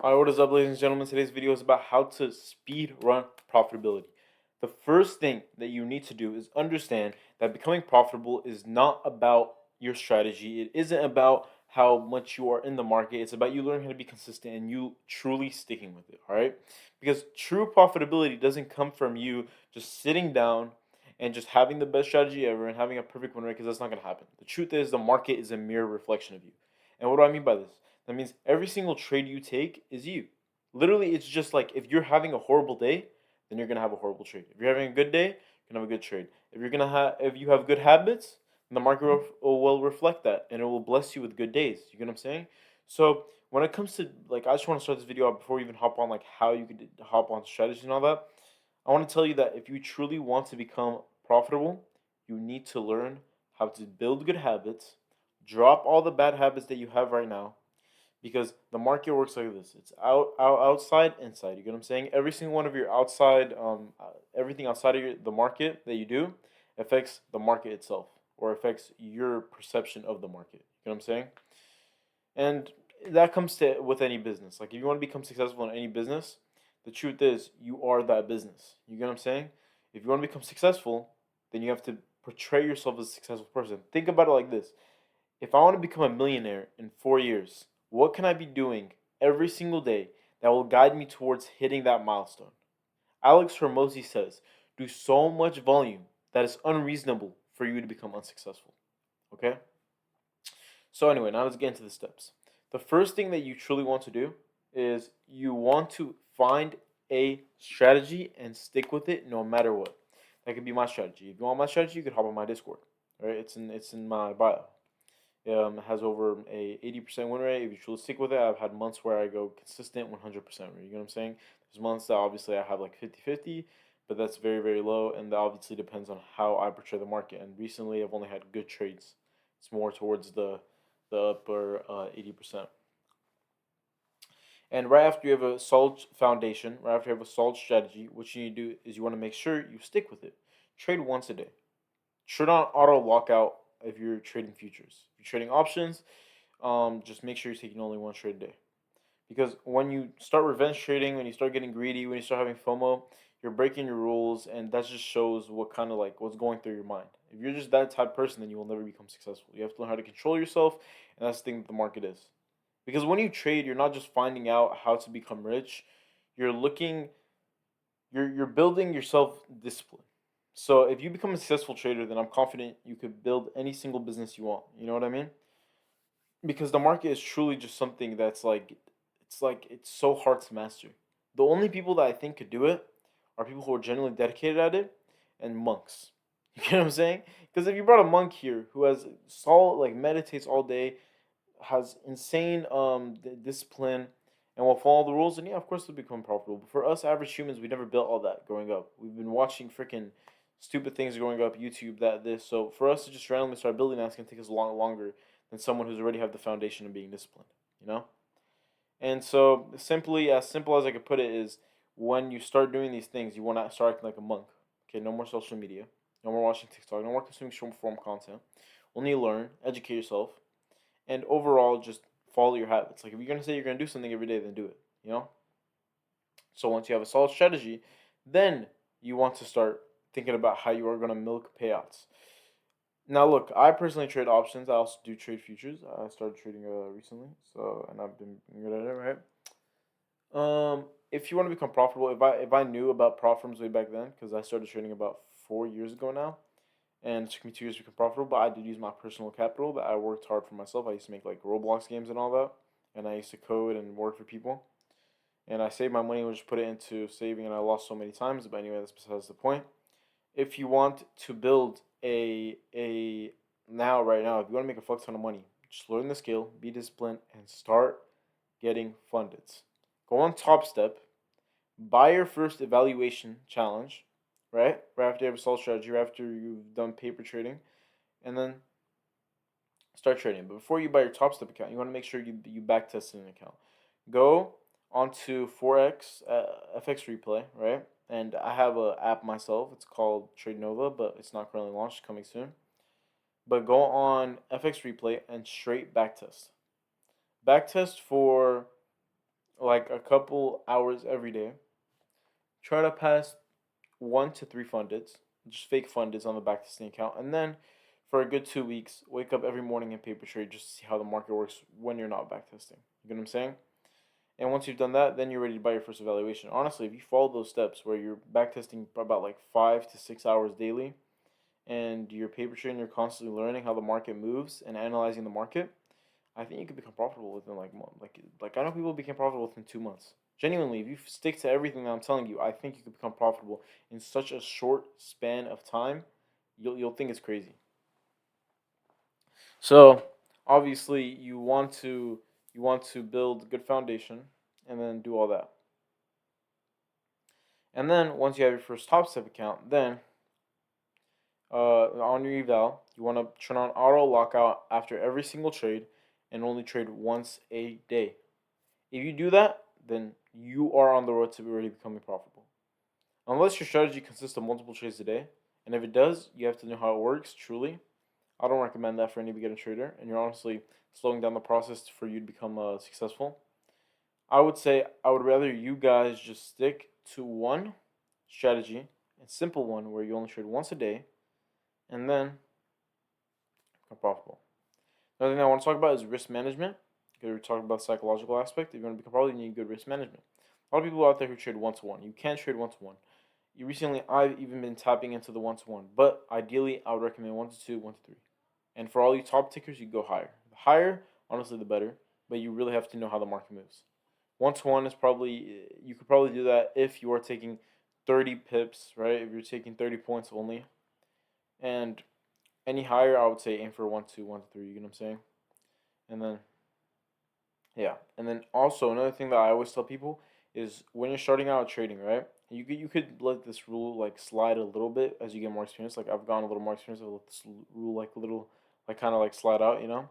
Alright, what is up, ladies and gentlemen? Today's video is about how to speed run profitability. The first thing that you need to do is understand that becoming profitable is not about your strategy. It isn't about how much you are in the market. It's about you learning how to be consistent and you truly sticking with it, all right? Because true profitability doesn't come from you just sitting down and just having the best strategy ever and having a perfect win rate, because that's not going to happen. The truth is the market is a mirror reflection of you. And what do I mean by this? That means every single trade you take is you. Literally, it's just like if you're having a horrible day, then you're gonna have a horrible trade. If you're having a good day, you're gonna have a good trade. If you have good habits, then the market will reflect that, and it will bless you with good days. You get what I'm saying? So when it comes to like, I just want to start this video out before we even hop on like how you could hop on strategy and all that. I want to tell you that if you truly want to become profitable, you need to learn how to build good habits, drop all the bad habits that you have right now, because the market works like this. It's outside, inside. You get what I'm saying? Every single one of your outside, everything outside of the market that you do affects the market itself, or affects your perception of the market. You know what I'm saying? And that comes to with any business. Like if you want to become successful in any business, the truth is you are that business. You get what I'm saying? If you want to become successful, then you have to portray yourself as a successful person. Think about it like this: if I want to become a millionaire in 4 years, what can I be doing every single day that will guide me towards hitting that milestone? Alex Hormozy says, do so much volume that is unreasonable for you to become unsuccessful. Okay? So, anyway, now let's get into the steps. The first thing that you truly want to do is you want to find a strategy and stick with it no matter what. That could be my strategy. If you want my strategy, you could hop on my Discord. Right? It's in my bio. It has over a 80% win rate. If you truly stick with it, I've had months where I go consistent 100%. You know what I'm saying? There's months that obviously I have like 50-50, but that's very, very low, and that obviously depends on how I portray the market. And recently, I've only had good trades. It's more towards the upper 80%. And right after you have a solid foundation, right after you have a solid strategy, what you need to do is you want to make sure you stick with it. Trade once a day. Trade on auto lockout if you're trading futures. If you're trading options, just make sure you're taking only one trade a day. Because when you start revenge trading, when you start getting greedy, when you start having FOMO, you're breaking your rules, and that just shows what kind of like what's going through your mind. If you're just that type of person, then you will never become successful. You have to learn how to control yourself, and that's the thing that the market is. Because when you trade, you're not just finding out how to become rich. You're looking, you're building yourself discipline. So if you become a successful trader, then I'm confident you could build any single business you want. You know what I mean? Because the market is truly just something that's like it's so hard to master. The only people that I think could do it are people who are genuinely dedicated at it and monks. You get what I'm saying? Because if you brought a monk here who has solid like meditates all day, has insane discipline, and will follow the rules, then yeah, of course they'll become profitable. But for us average humans, we never built all that growing up. We've been watching freaking stupid things growing up, YouTube, that, this. So for us to just randomly start building that's gonna take us a lot longer than someone who's already have the foundation of being disciplined. You know. And so as simple as I could put it is, when you start doing these things, you want to start acting like a monk. Okay, no more social media, no more watching TikTok, no more consuming short form content. Only learn, educate yourself, and overall just follow your habits. Like if you're gonna say you're gonna do something every day, then do it. You know. So once you have a solid strategy, then you want to start thinking about how you are gonna milk payouts. Now, look, I personally trade options. I also do trade futures. I started trading recently, so and I've been good at it, right? If you want to become profitable, if I knew about prop firms way back then, because I started trading about 4 years ago now, and it took me 2 years to become profitable, but I did use my personal capital that I worked hard for myself. I used to make like Roblox games and all that, and I used to code and work for people, and I saved my money and just put it into saving, and I lost so many times. But anyway, that's besides the point. If you want to build a now right now, if you want to make a fuck ton of money, just learn the skill, be disciplined, and start getting funded. Go on Top Step, buy your first evaluation challenge, right? Right after you have a solid strategy, right after you've done paper trading, and then start trading. But before you buy your Top Step account, you want to make sure you back test an account. Go onto Forex FX Replay, right? And I have an app myself. It's called Trade Nova, but it's not currently launched. Coming soon. But go on FX Replay and straight backtest. Backtest for like a couple hours every day. Try to pass 1 to 3 fundeds, just fake fundeds on the backtesting account, and then for a good 2 weeks, wake up every morning and paper trade just to see how the market works when you're not backtesting. You get what I'm saying? And once you've done that, then you're ready to buy your first evaluation. Honestly, if you follow those steps where you're backtesting about like 5 to 6 hours daily, and you're paper trading, you're constantly learning how the market moves and analyzing the market, I think you could become profitable within like I know people became profitable within 2 months. Genuinely, if you stick to everything that I'm telling you, I think you could become profitable in such a short span of time. You'll think it's crazy. So obviously you want to build a good foundation and then do all that. And then once you have your first top step account, then on your eval, you want to turn on auto lockout after every single trade and only trade once a day. If you do that, then you are on the road to already becoming profitable. Unless your strategy consists of multiple trades a day, and if it does, you have to know how it works truly. I don't recommend that for any beginner trader, and you're honestly slowing down the process for you to become successful. I would say I would rather you guys just stick to one strategy, a simple one where you only trade once a day, and then become profitable. Another thing I want to talk about is risk management. Because we're talking about the psychological aspect. If you want to become probably need good risk management. A lot of people out there who trade one to one. You can't trade one to one. You recently, I've even been tapping into the one to one, but ideally, I would recommend 1 to 2, 1 to 3. And for all you top tickers, you go higher. The higher, honestly, the better. But you really have to know how the market moves. 1 to 1 is probably you could probably do that if you are taking 30 pips, right? If you're taking 30 points only, and any higher, I would say aim for 1 to 1 to 3. You know what I'm saying? And then yeah, and then also another thing that I always tell people is when you're starting out trading, right? You could let this rule like slide a little bit as you get more experience. Like I've gotten a little more experience. I've let this rule like a little like kind of like slide out, you know.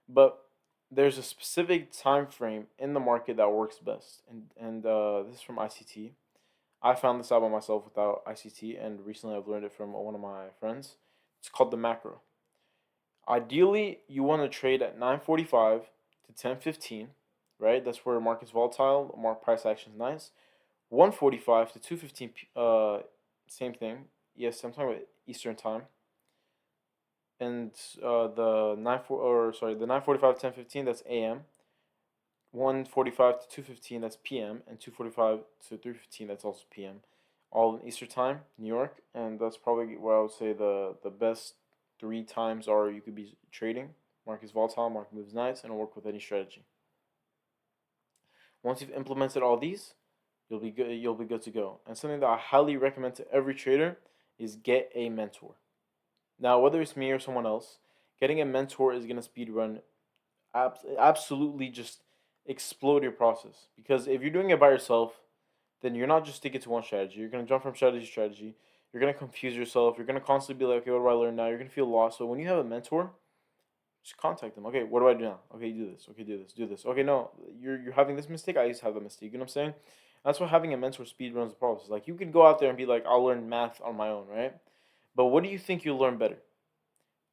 But there's a specific time frame in the market that works best, and this is from ICT. I found this out by myself without ICT, and recently I've learned it from one of my friends. It's called the macro. Ideally, you want to trade at 9:45 to 10:15, right? That's where market's volatile, market price action is nice. 1:45 to 2:15, same thing. Yes, I'm talking about Eastern time. And the 9:45 to 10:15, that's AM. 1:45 to 2:15, that's PM, and 2:45 to 3:15, that's also PM. All in Eastern time, New York, and that's probably where I would say the best 3 times are you could be trading. Market is volatile, market moves nice, and it'll work with any strategy. Once you've implemented all these, you'll be good. You'll be good to go. And something that I highly recommend to every trader is get a mentor. Now, whether it's me or someone else, getting a mentor is gonna speed run absolutely just explode your process. Because if you're doing it by yourself, then you're not just sticking to one strategy. You're gonna jump from strategy to strategy. You're gonna confuse yourself. You're gonna constantly be like, okay, what do I learn now? You're gonna feel lost. So when you have a mentor, just contact them. Okay, what do I do now? Okay, do this. Okay, do this. Do this. Okay, no, you're having this mistake. I used to have that mistake. You know what I'm saying? That's why having a mentor speed runs the process. Like you could go out there and be like, I'll learn math on my own, right? But what do you think you'll learn better?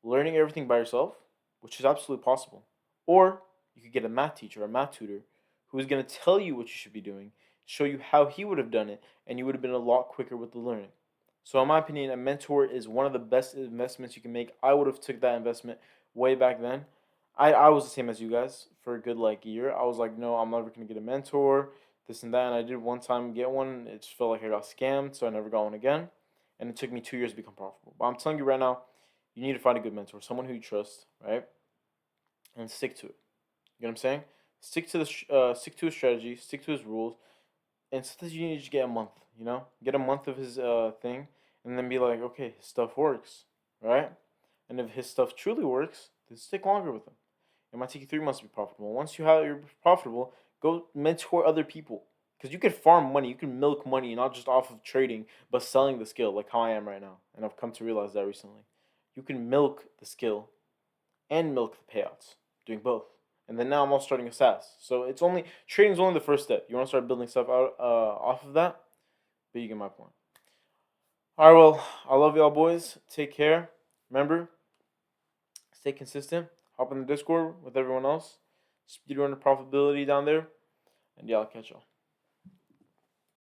Learning everything by yourself, which is absolutely possible, or you could get a math teacher, a math tutor, who is going to tell you what you should be doing, show you how he would have done it, and you would have been a lot quicker with the learning. So, in my opinion, a mentor is one of the best investments you can make. I would have took that investment way back then. I was the same as you guys for a good like year. I was like, no, I'm never gonna get a mentor, this and that. And I did one time get one. It just felt like I got scammed, so I never got one again. And it took me 2 years to become profitable. But I'm telling you right now, you need to find a good mentor, someone who you trust, right? And stick to it. You know what I'm saying? Stick to his strategy, stick to his rules, and sometimes you need to just get a month. You know, get a month of his thing, and then be like, okay, his stuff works, right? And if his stuff truly works, then stick longer with him. It might take you 3 months to be profitable. Once you're profitable, go mentor other people. Because you can farm money, you can milk money, not just off of trading, but selling the skill, like how I am right now. And I've come to realize that recently. You can milk the skill and milk the payouts, doing both. And then now I'm also starting a SaaS. So it's only trading is only the first step. You want to start building stuff out off of that, but you get my point. All right, well, I love y'all boys. Take care. Remember, stay consistent. Hop in the Discord with everyone else. Speedrun Profitability down there. And yeah, I'll catch y'all.